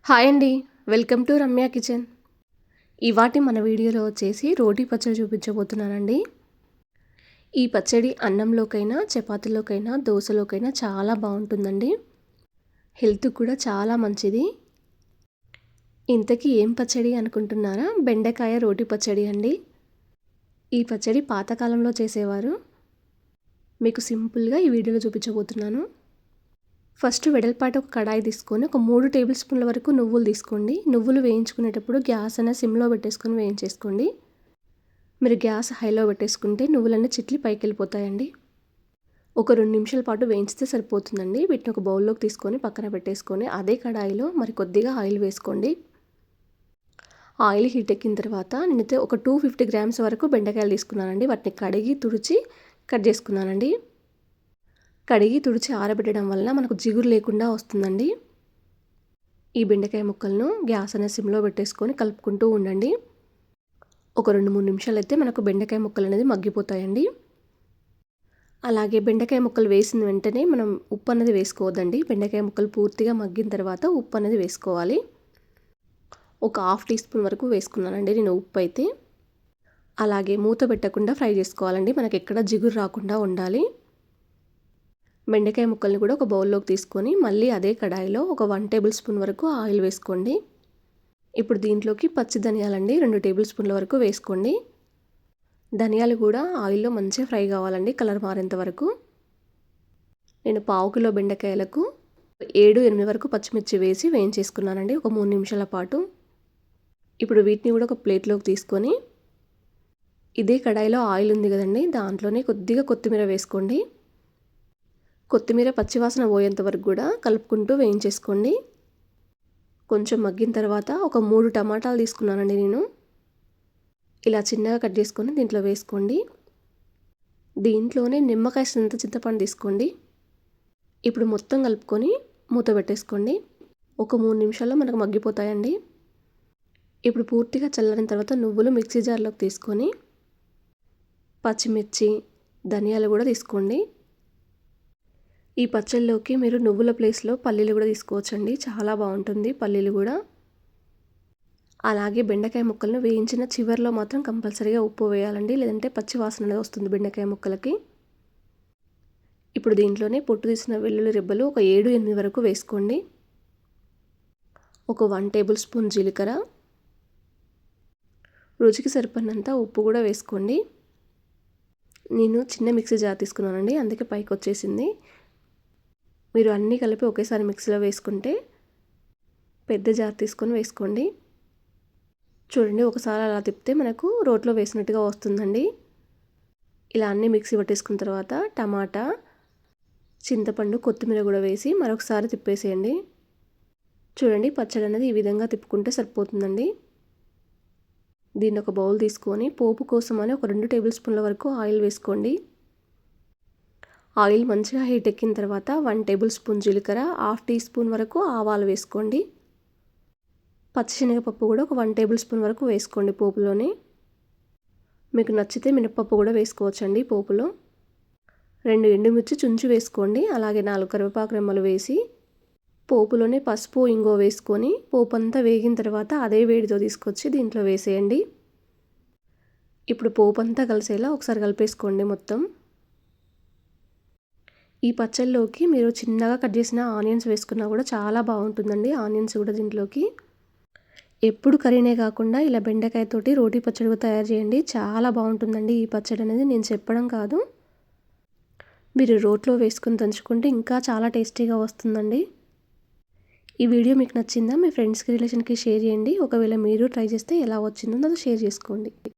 Hi అండి, welcome to Ramya kitchen. ఇవాటి మన వీడియోలో వచ్చేసి రోటీ పచ్చడి చూపించబోతున్నానండి. ఈ పచ్చడి అన్నంలోకైనా, చపాతీలోకైనా, దోశలోకైనా చాలా బాగుంటుందండి. హెల్త్ కూడా చాలా మంచిది. ఇంతకీ ఏం పచ్చడి అనుకుంటున్నారా? బెండకాయ రోటీ పచ్చడి అండి. ఈ పచ్చడి పాతకాలంలో చేసేవారు. మీకు సింపుల్గా ఈ వీడియోలో చూపించబోతున్నాను. ఫస్ట్ వెడల్పాటి ఒక కడాయి తీసుకొని ఒక 3 టేబుల్ స్పూన్ల వరకు నువ్వులు తీసుకోండి. నువ్వులు వేయించుకునేటప్పుడు గ్యాస్ అనేది సిమ్లో పెట్టేసుకొని వేయించేసుకోండి. మీరు గ్యాస్ హైలో పెట్టేసుకుంటే నువ్వులన్నీ చిట్లి పైకి వెళ్ళిపోతాయండి. ఒక 2 నిమిషాల పాటు వేయించితే సరిపోతుందండి. వీటిని ఒక బౌల్లోకి తీసుకొని పక్కన పెట్టేసుకొని అదే కడాయిలో మరి కొద్దిగా ఆయిల్ వేసుకోండి. ఆయిల్ హీట్ ఎక్కిన తర్వాత నేనైతే ఒక 250 గ్రామ్స్ వరకు బెండకాయలు తీసుకున్నానండి. వాటిని కడిగి తుడిచి కట్ చేసుకున్నానండి. కడిగి తుడిచి ఆరబెట్టడం వల్ల మనకు జిగురు లేకుండా వస్తుందండి. ఈ బెండకాయ ముక్కలను గ్యాస్ అనే సిమ్లో పెట్టేసుకొని కలుపుకుంటూ ఉండండి. ఒక 2-3 నిమిషాలు అయితే మనకు బెండకాయ ముక్కలు అనేది మగ్గిపోతాయండి. అలాగే బెండకాయ ముక్కలు వేసిన వెంటనే మనం ఉప్పు అనేది వేసుకోవద్దండి. బెండకాయ ముక్కలు పూర్తిగా మగ్గిన తర్వాత ఉప్పు అనేది వేసుకోవాలి. ఒక 1/2 టీ స్పూన్ వరకు వేసుకున్నానండి నేను ఉప్పు అయితే. అలాగే మూత పెట్టకుండా ఫ్రై చేసుకోవాలండి. మనకి ఎక్కడ జిగురు రాకుండా ఉండాలి. బెండకాయ ముక్కల్ని కూడా ఒక బౌల్లోకి తీసుకొని మళ్ళీ అదే కడాయిలో ఒక 1 టేబుల్ స్పూన్ వరకు ఆయిల్ వేసుకోండి. ఇప్పుడు దీంట్లోకి పచ్చి ధనియాలండి 2 టేబుల్ స్పూన్ల వరకు వేసుకోండి. ధనియాలు కూడా ఆయిల్లో మంచిగా ఫ్రై కావాలండి, కలర్ మారేంత వరకు. నేను 1/2 కిలో బెండకాయలకు 7-8 వరకు పచ్చిమిర్చి వేసి వేయించేసుకున్నానండి ఒక 3 నిమిషాల పాటు. ఇప్పుడు వీటిని కూడా ఒక ప్లేట్లోకి తీసుకొని ఇదే కడాయిలో ఆయిల్ ఉంది కదండి, దాంట్లోనే కొద్దిగా కొత్తిమీర వేసుకోండి. కొత్తిమీర పచ్చివాసన పోయేంత వరకు కూడా కలుపుకుంటూ వేయించేసుకోండి. కొంచెం మగ్గిన తర్వాత ఒక 3 టమాటాలు తీసుకున్నానండి నేను. ఇలా చిన్నగా కట్ చేసుకొని దీంట్లో వేసుకోండి. దీంట్లోనే నిమ్మకాయ చింతపండు తీసుకోండి. ఇప్పుడు మొత్తం కలుపుకొని మూత పెట్టేసుకోండి. ఒక 3 నిమిషాల్లో మనకు మగ్గిపోతాయండి. ఇప్పుడు పూర్తిగా చల్లారిన తర్వాత నువ్వులు మిక్సీ జార్లోకి తీసుకొని పచ్చిమిర్చి, ధనియాలు కూడా తీసుకోండి. ఈ పచ్చళ్ళలోకి మీరు నువ్వుల ప్లేస్లో పల్లీలు కూడా తీసుకోవచ్చండి, చాలా బాగుంటుంది పల్లీలు కూడా. అలాగే బెండకాయ ముక్కలను వేయించిన చివరిలో మాత్రం కంపల్సరీగా ఉప్పు వేయాలండి, లేదంటే పచ్చి వాసన అనేది వస్తుంది బెండకాయ ముక్కలకి. ఇప్పుడు దీంట్లోనే పొట్టు తీసిన వెల్లుల్లి రెబ్బలు ఒక 7-8 వరకు వేసుకోండి. ఒక 1 టేబుల్ స్పూన్ జీలకర్ర, రుచికి సరిపడినంత ఉప్పు కూడా వేసుకోండి. నేను చిన్న మిక్సీ జార్ తీసుకున్నానండి, అందుకే పైకి వచ్చేసింది. మీరు అన్నీ కలిపి ఒకేసారి మిక్సీలో వేసుకుంటే పెద్ద జార్ తీసుకొని వేసుకోండి. చూడండి, ఒకసారి అలా తిప్పితే మనకు రోట్లో వేసినట్టుగా వస్తుందండి. ఇలా అన్నీ మిక్సీ పట్టేసుకున్న తర్వాత టమాటా, చింతపండు, కొత్తిమీర కూడా వేసి మరొకసారి తిప్పేసేయండి. చూడండి, పచ్చడి అనేది ఈ విధంగా తిప్పుకుంటే సరిపోతుందండి. దీన్ని ఒక బౌల్ తీసుకొని పోపు కోసం అని ఒక 2 టేబుల్ స్పూన్ల వరకు ఆయిల్ వేసుకోండి. ఆయిల్ మంచిగా హీట్ ఎక్కిన తర్వాత 1 టేబుల్ స్పూన్ జీలకర్ర, 1/2 టీ స్పూన్ వరకు ఆవాలు వేసుకోండి. పచ్చిశనగపప్పు కూడా ఒక 1 టేబుల్ స్పూన్ వరకు వేసుకోండి పోపులోనే. మీకు నచ్చితే మినపప్పు కూడా వేసుకోవచ్చండి పోపులో. 2 ఎండుమిర్చి చుంచి వేసుకోండి. అలాగే 4 కరివేపాకు రెమ్మలు వేసి పోపులోనే పసుపు, ఇంగువ వేసుకొని పోపు అంతా వేగిన తర్వాత అదే వేడితో తీసుకొచ్చి దీంట్లో వేసేయండి. ఇప్పుడు పోపు అంతా కలిసేలా ఒకసారి కలిపేసుకోండి మొత్తం. ఈ పచ్చళ్ళలోకి మీరు చిన్నగా కట్ చేసిన ఆనియన్స్ వేసుకున్నా కూడా చాలా బాగుంటుందండి. ఆనియన్స్ కూడా దీంట్లోకి. ఎప్పుడు కర్రీనే కాకుండా ఇలా బెండకాయతోటి రోటీ పచ్చడి కూడా తయారు చేయండి, చాలా బాగుంటుందండి. ఈ పచ్చడి అనేది నేను చెప్పడం కాదు, మీరు రోట్లో వేసుకొని దంచుకుంటే ఇంకా చాలా టేస్టీగా వస్తుందండి. ఈ వీడియో మీకు నచ్చిందా? మీ ఫ్రెండ్స్కి, రిలేషన్కి షేర్ చేయండి. ఒకవేళ మీరు ట్రై చేస్తే ఎలా వచ్చిందో నాతో షేర్ చేసుకోండి.